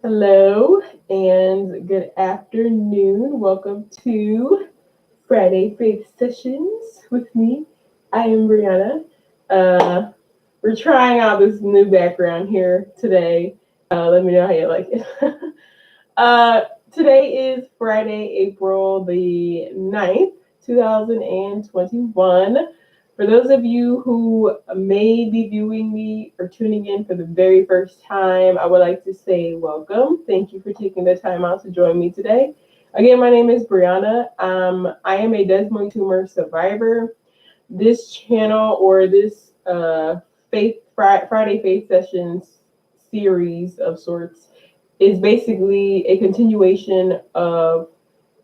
Hello and good afternoon. Welcome to Friday Faith Sessions with me. I am Brianna. Uh, we're trying out this new background here today. Let me know how you like it. uh, Today is Friday, April the 9th, 2021. For those of you who may be viewing me or tuning in for the very first time, I would like to say welcome. Thank you for taking the time out to join me today. Again, my name is Brianna. I am a desmoid tumor survivor. This channel or this Friday Faith Sessions series of sorts is basically a continuation of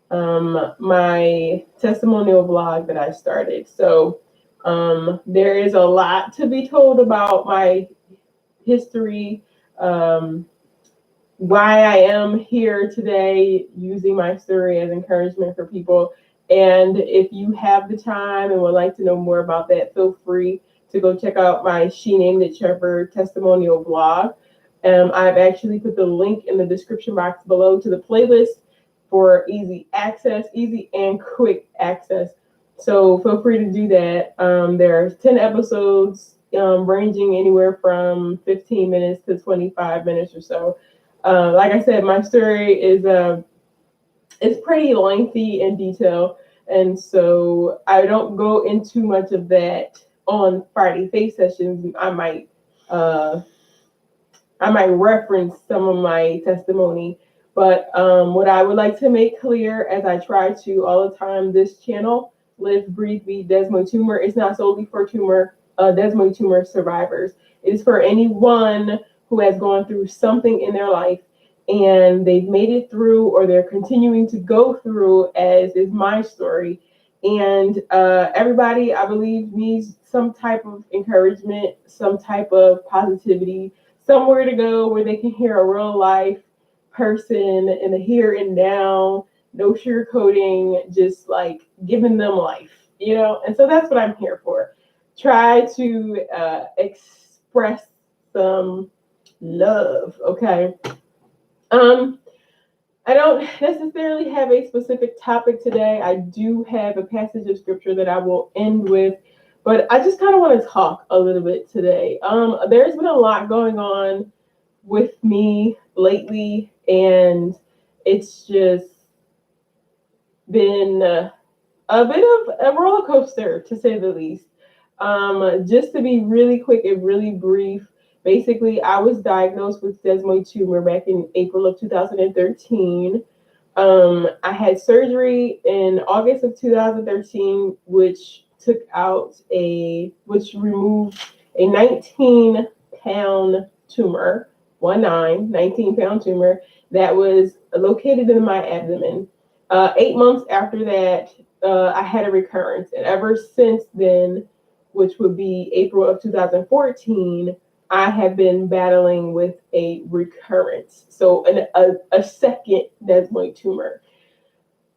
my testimonial vlog that I started. So there is a lot to be told about my history, um, why I am here today, using my story as encouragement for people. And if you have the time and would like to know more about that, feel free to go check out my She Named It Trevor testimonial vlog. I've actually put the link in the description box below to the playlist for easy access, easy and quick access. So feel free to do that. There's 10 episodes ranging anywhere from 15 minutes to 25 minutes or so. Like I said, my story is pretty lengthy in detail, and so I don't go into much of that on Friday Faith Sessions. Uh, I might reference some of my testimony, but what I would like to make clear, as I try to all the time, this channel, Live, Breathe, Be Desmoid Tumor, is not solely for desmoid tumor survivors. It is for anyone who has gone through something in their life and they've made it through, or they're continuing to go through, as is my story. And everybody, I believe, needs some type of encouragement, some type of positivity, somewhere to go where they can hear a real life person in the here and now, no sugarcoating, just like giving them life, And so that's what I'm here for. Try to express some love, okay? I don't necessarily have a specific topic today. I do have a passage of scripture that I will end with, but I just kind of want to talk a little bit today. There's been a lot going on with me lately, and it's just been a bit of a roller coaster, to say the least. Just to be really quick and really brief, basically, I was diagnosed with desmoid tumor back in April of 2013. I had surgery in August of 2013, which removed a 19-pound tumor, 19-pound tumor that was located in my abdomen. 8 months after that, I had a recurrence, and ever since then, which would be April of 2014, I have been battling with a recurrence, so a second desmoid tumor.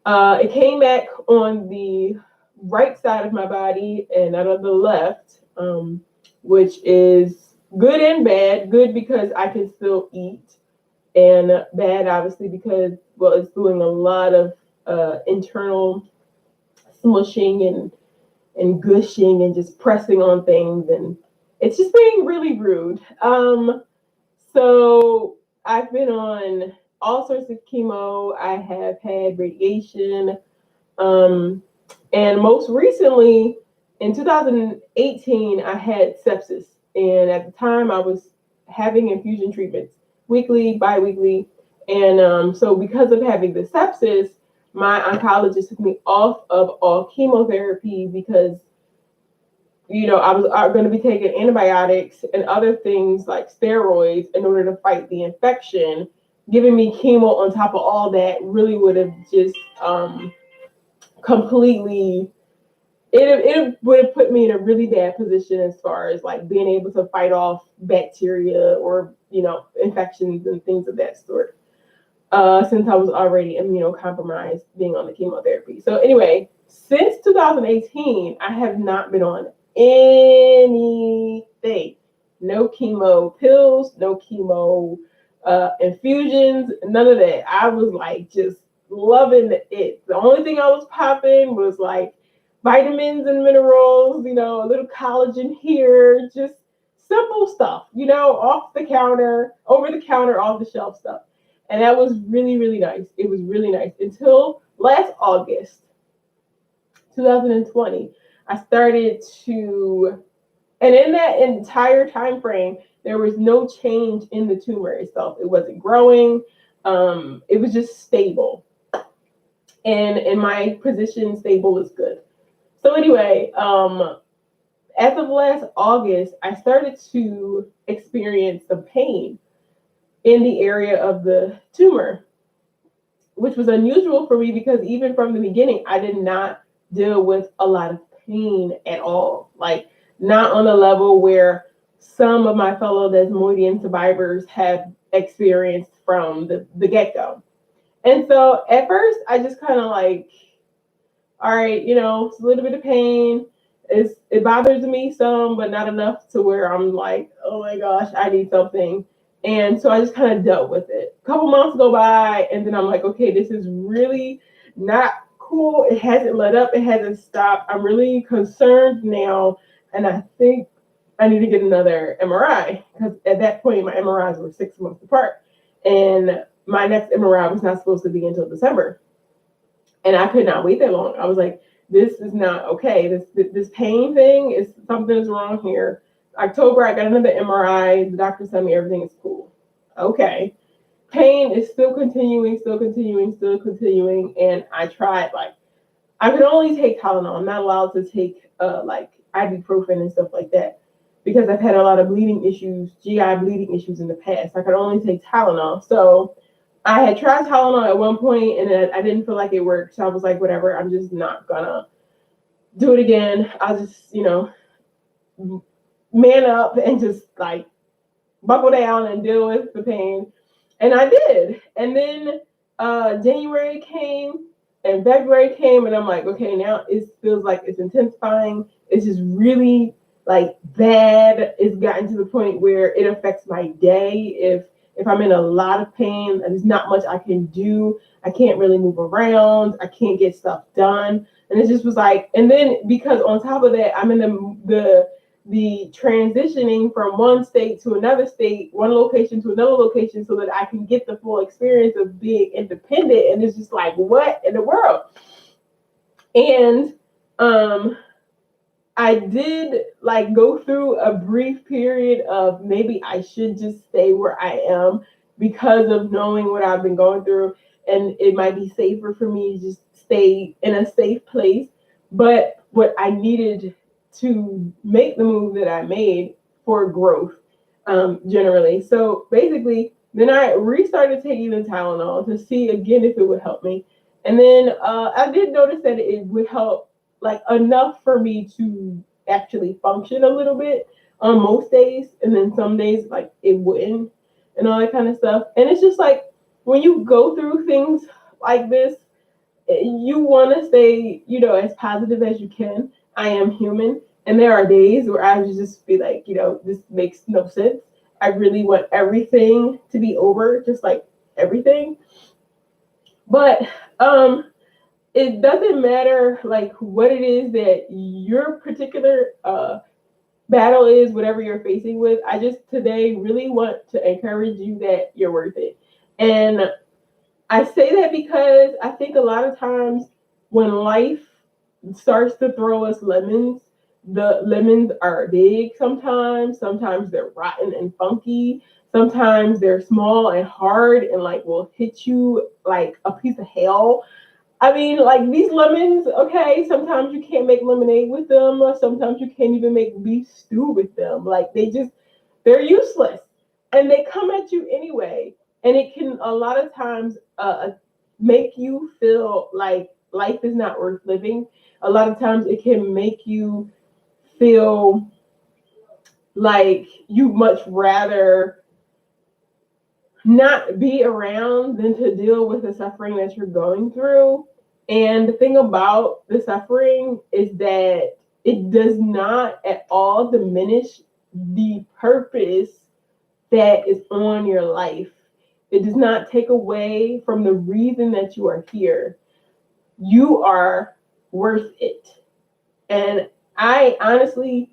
It came back on the right side of my body and not on the left, which is good and bad. Good because I can still eat, and bad obviously because, well, it's doing a lot of internal smushing and gushing and just pressing on things, and it's just being really rude. So I've been on all sorts of chemo. I have had radiation, and most recently in 2018, I had sepsis. And at the time, I was having infusion treatments weekly, bi-weekly. And so because of having the sepsis, my oncologist took me off of all chemotherapy because, I was going to be taking antibiotics and other things like steroids in order to fight the infection. Giving me chemo on top of all that really would have just completely, it would have put me in a really bad position as far as like being able to fight off bacteria or, infections and things of that sort. Since I was already immunocompromised being on the chemotherapy. So anyway, since 2018, I have not been on anything. No chemo pills, no chemo infusions, none of that. I was like just loving it. The only thing I was popping was like vitamins and minerals, a little collagen here, just simple stuff, off the counter, over the counter, off the shelf stuff. And that was really, really nice. It was really nice until last August, 2020. I started to, and in that entire time frame, there was no change in the tumor itself. It wasn't growing. It was just stable. And in my position, stable is good. So anyway, as of last August, I started to experience some pain in the area of the tumor, which was unusual for me because even from the beginning, I did not deal with a lot of pain at all. Like, not on a level where some of my fellow Desmoidian survivors have experienced from the get-go. And so at first, I just kind of like, all right, it's a little bit of pain. It bothers me some, but not enough to where I'm like, oh my gosh, I need something. And so I just kind of dealt with it. A couple months go by, and then I'm like, okay, this is really not cool. It hasn't let up. It hasn't stopped. I'm really concerned now, and I think I need to get another MRI because at that point, my MRIs were 6 months apart, and my next MRI was not supposed to be until December. And I could not wait that long. I was like, this is not okay. This pain thing is something's wrong here. October, I got another MRI. The doctor told me everything is cool. Okay. Pain is still continuing. And I tried, I could only take Tylenol. I'm not allowed to take like ibuprofen and stuff like that because I've had a lot of bleeding issues, GI bleeding issues in the past. I could only take Tylenol. So I had tried Tylenol at one point and then I didn't feel like it worked. So I was like, whatever, I'm just not gonna do it again. I'll just, man up and just like buckle down and deal with the pain. And I did. And then January came and February came and I'm like, okay, now it feels like it's intensifying. It's just really like bad. It's gotten to the point where it affects my day. If I'm in a lot of pain, there's not much I can do. I can't really move around. I can't get stuff done. And it just was like, and then because on top of that, I'm in the transitioning from one state to another state, one location to another location, so that I can get the full experience of being independent. And it's just like, what in the world? And I did like go through a brief period of maybe I should just stay where I am because of knowing what I've been going through, and it might be safer for me to just stay in a safe place. But what I needed to make the move that I made for growth, generally. So basically, then I restarted taking the Tylenol to see again if it would help me. And then I did notice that it would help like enough for me to actually function a little bit on most days. And then some days like it wouldn't and all that kind of stuff. And it's just like when you go through things like this, you want to stay, as positive as you can. I am human. And there are days where I would just be like, this makes no sense. I really want everything to be over, just like everything. But it doesn't matter like what it is that your particular battle is, whatever you're facing with. I just today really want to encourage you that you're worth it. And I say that because I think a lot of times when life starts to throw us lemons, the lemons are big sometimes they're rotten and funky, sometimes they're small and hard and like will hit you like a piece of hell. I mean, like these lemons, okay, sometimes you can't make lemonade with them, or sometimes you can't even make beef stew with them. Like they're useless and they come at you anyway. And it can a lot of times make you feel like life is not worth living. A lot of times it can make you feel like you much rather not be around than to deal with the suffering that you're going through. And the thing about the suffering is that it does not at all diminish the purpose that is on your life. It does not take away from the reason that you are here. You are worth it. And I honestly,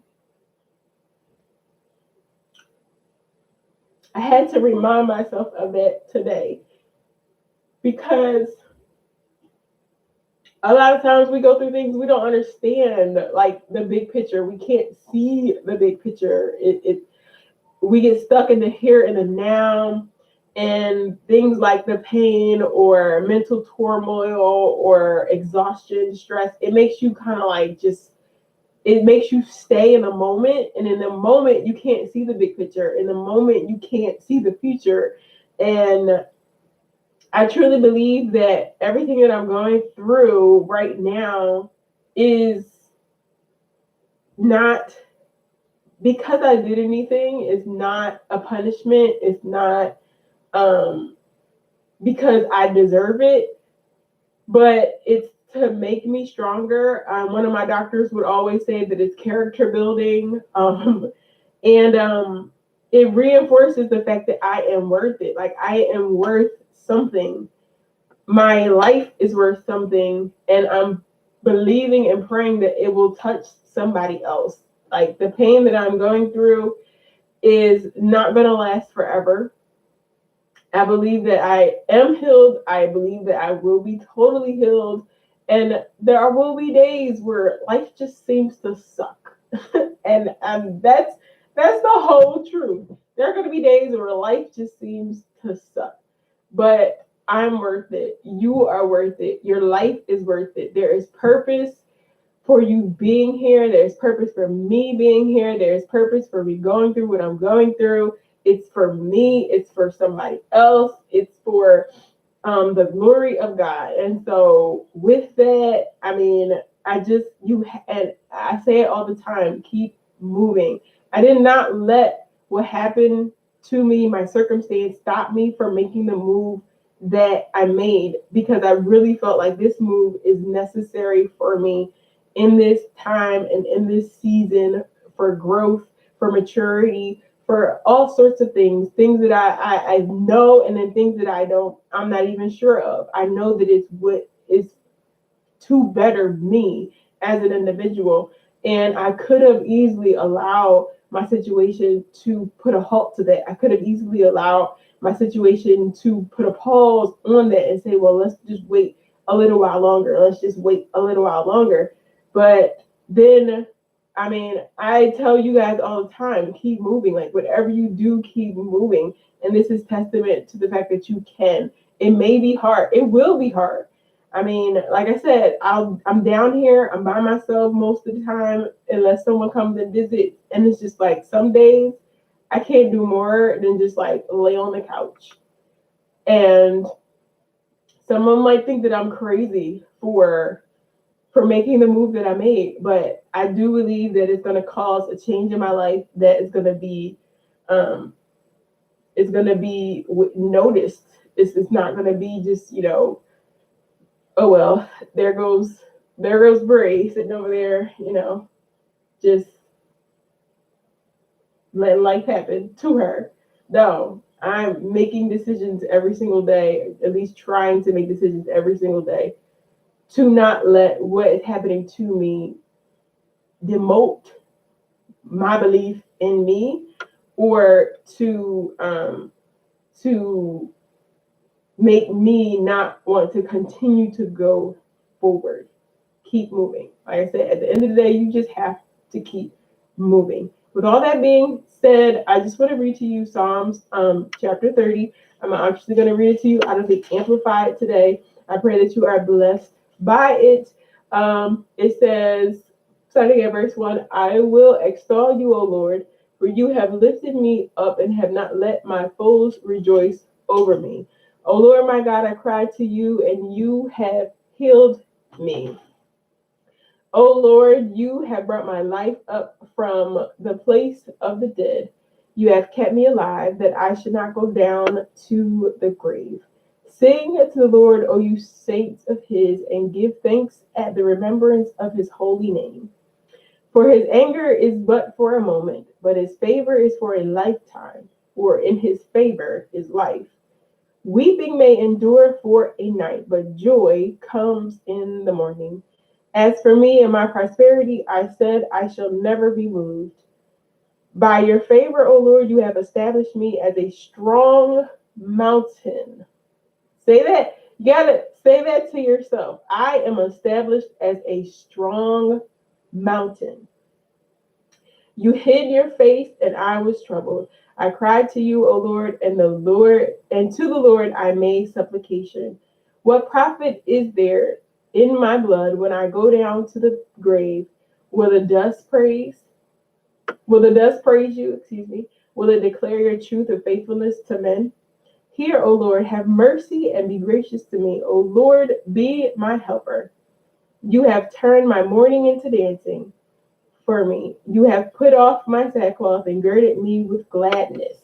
I had to remind myself of that today, because a lot of times we go through things we don't understand, like the big picture. We can't see the big picture. We get stuck in the here and the now, and things like the pain or mental turmoil or exhaustion, stress. It makes you kind of like just, it makes you stay in the moment, and in the moment you can't see the big picture. In the moment you can't see the future. And I truly believe that everything that I'm going through right now is not because I did anything. It's not a punishment. It's not because I deserve it, but it's to make me stronger. One of my doctors would always say that it's character building, and it reinforces the fact that I am worth it. Like, I am worth something. My life is worth something, and I'm believing and praying that it will touch somebody else. Like, the pain that I'm going through is not going to last forever. I believe that I am healed. I believe that I will be totally healed. And there will be days where life just seems to suck. And that's the whole truth. There are going to be days where life just seems to suck. But I'm worth it. You are worth it. Your life is worth it. There is purpose for you being here. There's purpose for me being here. There's purpose for me going through what I'm going through. It's for me. It's for somebody else. It's for the glory of God. And so with that, I mean, and I say it all the time, keep moving. I did not let what happened to me, my circumstance, stop me from making the move that I made, because I really felt like this move is necessary for me in this time and in this season, for growth, for maturity, for all sorts of things that I know, and then things that I'm not even sure of. I know that it's what is to better me as an individual. And I could have easily allowed my situation to put a halt to that. I could have easily allowed my situation to put a pause on that and say, well, let's just wait a little while longer. Let's just wait a little while longer. But then, I mean, I tell you guys all the time, keep moving. Like, whatever you do, keep moving. And this is testament to the fact that you can. It may be hard. It will be hard. I mean, like I said, I'm down here. I'm by myself most of the time, unless someone comes and visits. And it's just like, some days I can't do more than just like lay on the couch. And someone might think that I'm crazy for making the move that I made, but I do believe that it's going to cause a change in my life that is going to be, noticed. It's not going to be just, oh well, there goes Bray sitting over there, just letting life happen to her. No, I'm making decisions every single day, at least trying to make decisions every single day, to not let what is happening to me demote my belief in me, or to make me not want to continue to go forward. Keep moving. Like I said, at the end of the day, you just have to keep moving. With all that being said, I just want to read to you Psalms chapter 30. I'm actually going to read it to you out of the Amplified today. I pray that you are blessed by it. It says, starting at verse 1, I will extol you, O Lord, for you have lifted me up and have not let my foes rejoice over me. O Lord, my God, I cried to you, and you have healed me. O Lord, you have brought my life up from the place of the dead. You have kept me alive, that I should not go down to the grave. Sing to the Lord, O you saints of his, and give thanks at the remembrance of his holy name. For his anger is but for a moment, but his favor is for a lifetime, or in his favor is life. Weeping may endure for a night, but joy comes in the morning. As for me and my prosperity, I said, I shall never be moved. By your favor, O Lord, you have established me as a strong mountain. Say that. You gotta say that to yourself. I am established as a strong mountain. You hid your face, and I was troubled. I cried to you, O Lord, and to the Lord I made supplication. What profit is there in my blood when I go down to the grave? Will the dust praise? Will the dust praise you? Excuse me. Will it declare your truth and faithfulness to men? Hear, O Lord, have mercy and be gracious to me. O Lord, be my helper. You have turned my mourning into dancing for me. You have put off my sackcloth and girded me with gladness.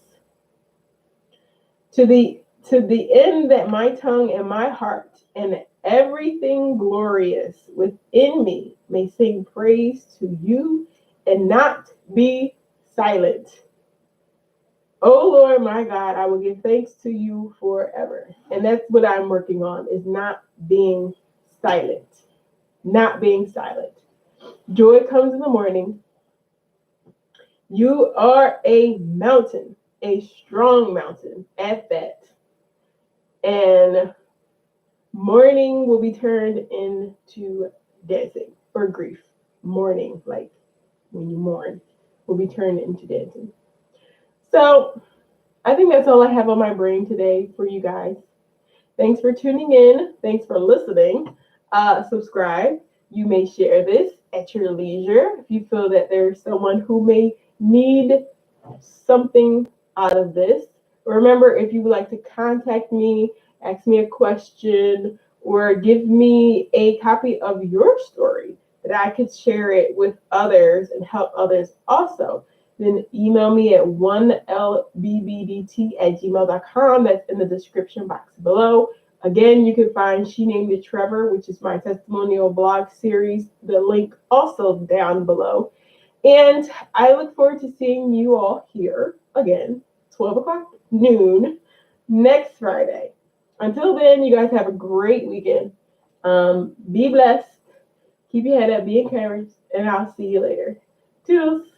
To the end that my tongue and my heart and everything glorious within me may sing praise to you and not be silent. Oh Lord, my God, I will give thanks to you forever. And that's what I'm working on, is not being silent. Not being silent. Joy comes in the morning. You are a mountain, a strong mountain at that. And mourning will be turned into dancing, or grief. Mourning, like when you mourn, will be turned into dancing. So I think that's all I have on my brain today for you guys. Thanks for tuning in. Thanks for listening. Subscribe. You may share this at your leisure if you feel that there's someone who may need something out of this. Remember, if you would like to contact me, ask me a question, or give me a copy of your story that I could share it with others and help others also, then email me at onelbbdt@gmail.com. That's in the description box below. Again, you can find She Named It Trevor, which is my testimonial blog series, the link also down below. And I look forward to seeing you all here again, 12 o'clock noon, next Friday. Until then, you guys have a great weekend. Be blessed. Keep your head up. Be encouraged. And I'll see you later. Toodles.